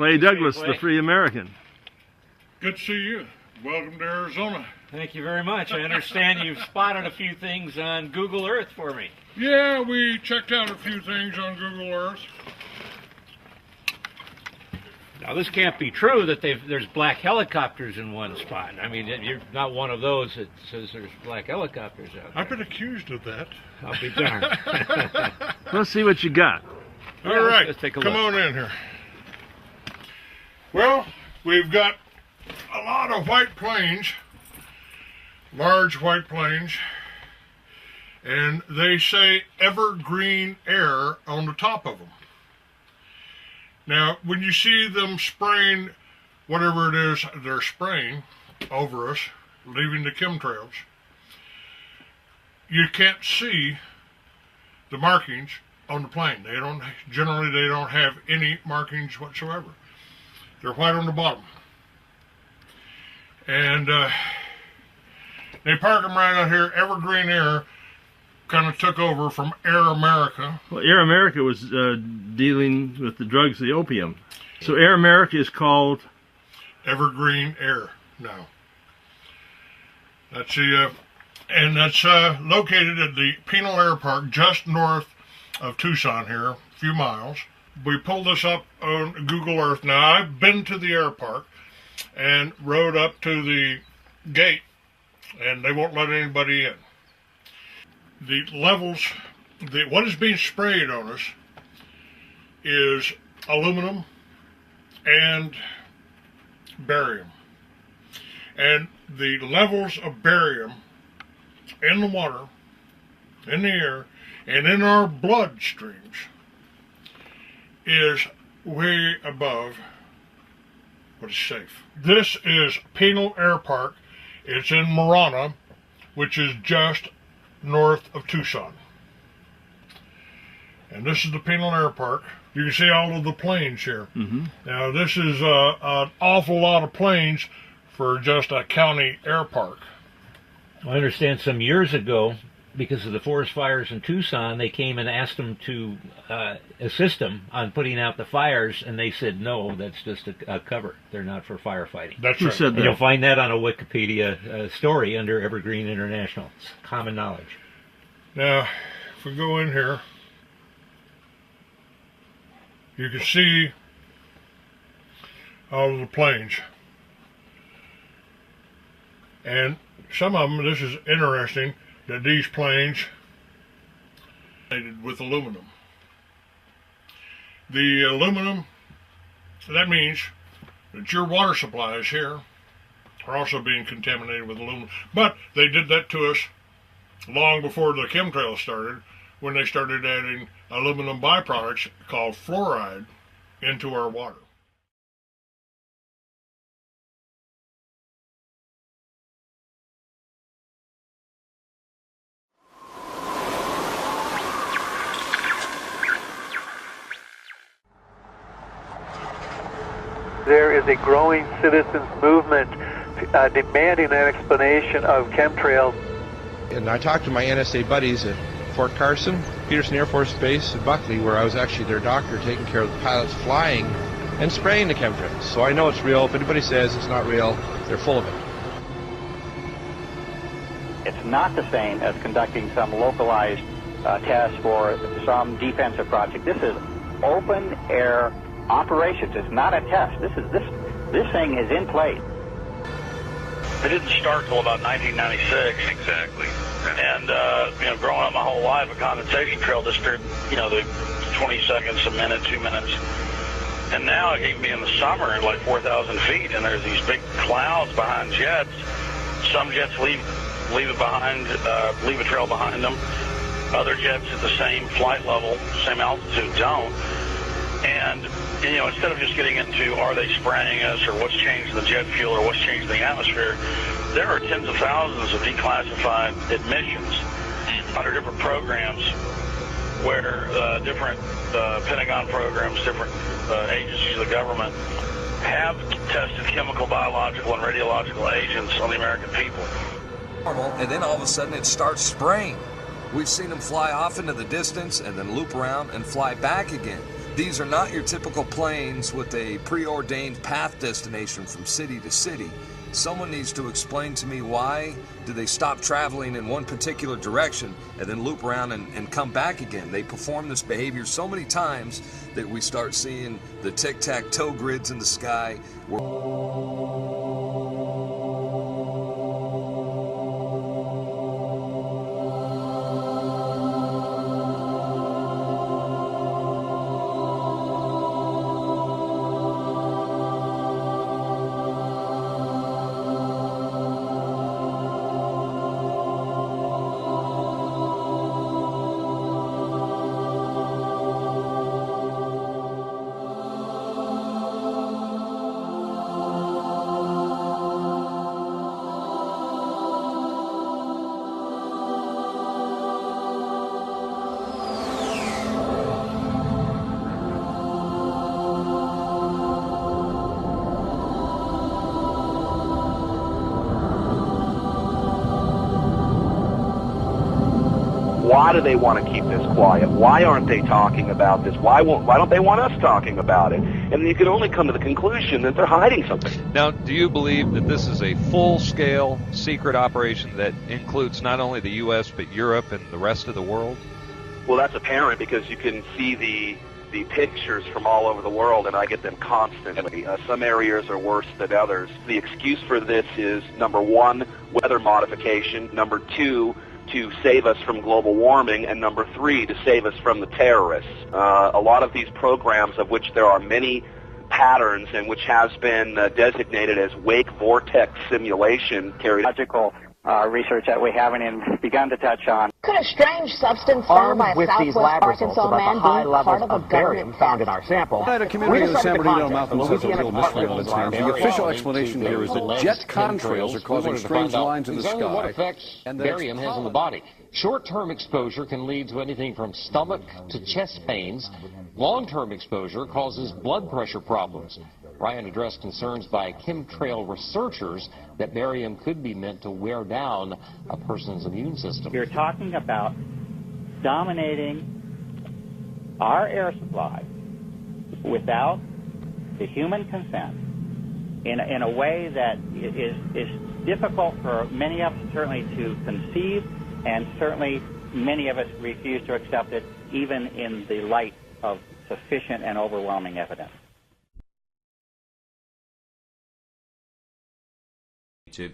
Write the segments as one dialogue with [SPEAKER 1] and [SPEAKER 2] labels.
[SPEAKER 1] Clay Douglas, the Free American.
[SPEAKER 2] Good to see you. Welcome to Arizona.
[SPEAKER 3] Thank you very much. I understand you've spotted a few things on Google Earth for me.
[SPEAKER 2] Yeah, we checked out a few things on Google Earth.
[SPEAKER 3] Now, this can't be true that there's black helicopters in one spot. I mean, you're not one of those that says there's black helicopters out there.
[SPEAKER 2] I've been accused of that.
[SPEAKER 3] I'll be darned.
[SPEAKER 1] Let's see what you got.
[SPEAKER 2] All right,
[SPEAKER 3] let's take a
[SPEAKER 2] come
[SPEAKER 3] look.
[SPEAKER 2] on in here. Well, we've got a lot of white planes, large white planes, and they say Evergreen Air on the top of them. Now, when you see them spraying whatever it is they're spraying over us, leaving the chemtrails, you can't see the markings on the plane. Generally they don't have any markings whatsoever. They're white on the bottom. And they park them right out here. Evergreen Air kind of took over from Air America.
[SPEAKER 1] Well, Air America was dealing with the drugs, the opium. So Air America is called
[SPEAKER 2] Evergreen Air now. That's and that's located at the Penal Air Park, just north of Tucson here, a few miles. We pulled this up on Google Earth. Now, I've been to the air park and rode up to the gate, and they won't let anybody in. The levels, what is being sprayed on us is aluminum and barium. And the levels of barium in the water, in the air, and in our blood streams is way above what is safe. This is Penal Air Park. It's in Marana, which is just north of Tucson. And this is the Penal Air Park. You can see all of the planes here.
[SPEAKER 1] Mm-hmm.
[SPEAKER 2] Now, this is an awful lot of planes for just a county air park.
[SPEAKER 3] I understand some years ago, because of the forest fires in Tucson, they came and asked them to assist them on putting out the fires, and they said, no, that's just a cover. They're not for firefighting.
[SPEAKER 2] That's
[SPEAKER 1] Who
[SPEAKER 2] right.
[SPEAKER 1] said that?
[SPEAKER 3] You'll find that on a Wikipedia story under Evergreen International. It's common knowledge.
[SPEAKER 2] Now, if we go in here, you can see all of the planes. And some of them, this is interesting, that these planes are made with aluminum. The aluminum, that means that your water supplies here are also being contaminated with aluminum. But they did that to us long before the chemtrails started, when they started adding aluminum byproducts called fluoride into our water.
[SPEAKER 4] There is a growing citizens movement demanding an explanation of chemtrails.
[SPEAKER 5] And I talked to my NSA buddies at Fort Carson, Peterson Air Force Base, and Buckley, where I was actually their doctor taking care of the pilots flying and spraying the chemtrails. So I know it's real. If anybody says it's not real, they're full of it.
[SPEAKER 6] It's not the same as conducting some localized test for some defensive project. This is open air operations. It's not a test. This thing is in place.
[SPEAKER 7] It didn't start till about 1996. Exactly. And growing up my whole life, a condensation trail disappeared. The 20 seconds, a minute, 2 minutes, and now it can be in the summer at like 4,000 feet, and there's these big clouds behind jets. Some jets leave it behind, leave a trail behind them. Other jets at the same flight level, same altitude, don't. And instead of just getting into are they spraying us or what's changed in the jet fuel or what's changed in the atmosphere, there are tens of thousands of declassified admissions under different programs where different Pentagon programs, different agencies of the government have tested chemical, biological, and radiological agents on the American people.
[SPEAKER 8] And then all of a sudden it starts spraying. We've seen them fly off into the distance and then loop around and fly back again. These are not your typical planes with a preordained path destination from city to city. Someone needs to explain to me why do they stop traveling in one particular direction and then loop around and come back again. They perform this behavior so many times that we start seeing the tic-tac-toe grids in the sky.
[SPEAKER 9] Why do they want to keep this quiet? Why aren't they talking about this? Why don't they want us talking about it? And you can only come to the conclusion that they're hiding something.
[SPEAKER 10] Now, do you believe that this is a full-scale secret operation that includes not only the U.S. but Europe and the rest of the world?
[SPEAKER 9] Well, that's apparent because you can see the pictures from all over the world, and I get them constantly. Some areas are worse than others. The excuse for this is, number one, weather modification. Number two, to save us from global warming, and number three, to save us from the terrorists. A lot of these programs, of which there are many patterns and which has been designated as wake vortex simulation, carried
[SPEAKER 6] Logical research that we haven't even begun to touch on.
[SPEAKER 11] Could a strange substance found by a Southwest Arkansas man be part of a government
[SPEAKER 12] found in our sample?
[SPEAKER 13] At a community in the San Bernardino Mountains has a real mystery on its hands. The official explanation here is that jet contrails are causing strange lines in the sky.
[SPEAKER 12] What effects barium has on the body. Short-term exposure can lead to anything from stomach to chest pains. Long-term exposure causes blood pressure problems. Ryan addressed concerns by chemtrail researchers that barium could be meant to wear down a person's immune system.
[SPEAKER 6] You're talking about dominating our air supply without the human consent in a way that is difficult for many of us certainly to conceive, and certainly many of us refuse to accept it even in the light of sufficient and overwhelming evidence.
[SPEAKER 14] YouTube,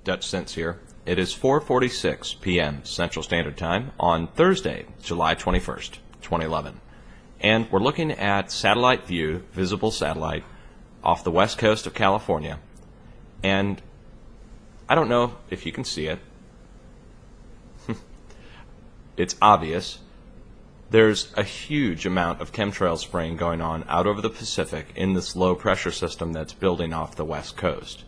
[SPEAKER 14] Dutch Sense here. It is 4:46 p.m. Central Standard Time on Thursday, July 21st, 2011. And we're looking at satellite view, visible satellite, off the west coast of California. And I don't know if you can see it. It's obvious. There's a huge amount of chemtrail spraying going on out over the Pacific in this low pressure system that's building off the west coast.